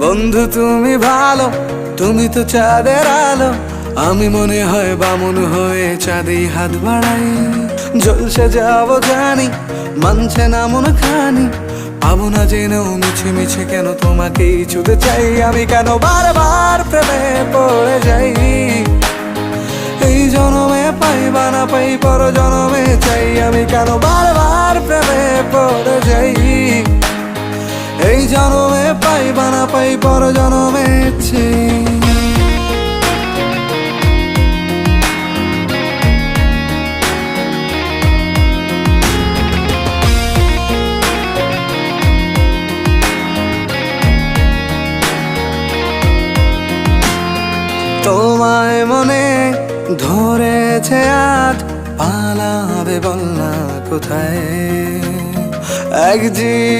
বন্ধু তুমি ভালো, তুমি তো চাঁদের আলো, আমি মনে হয় বামুন হয়ে চাঁদে হাত বাড়াই। জলসে যাব জানি, মানছে না মন খানি, পাবো না জেনেও মিছে মিছে কেন তোমাকেই ছুঁতে চাই। আমি কেন বারবার প্রেমে পড়ে যাই, এই জনমে পাই বা না পাই পর জনমে চাই। আমি কেন বারবার প্রেমে পড়ে যাই, এই জনমে পাই বা না পাই পর জনমে চাই। তোমায় মনে ধরেছে আজ, পালাবে বল না কোথায়, এক জীবন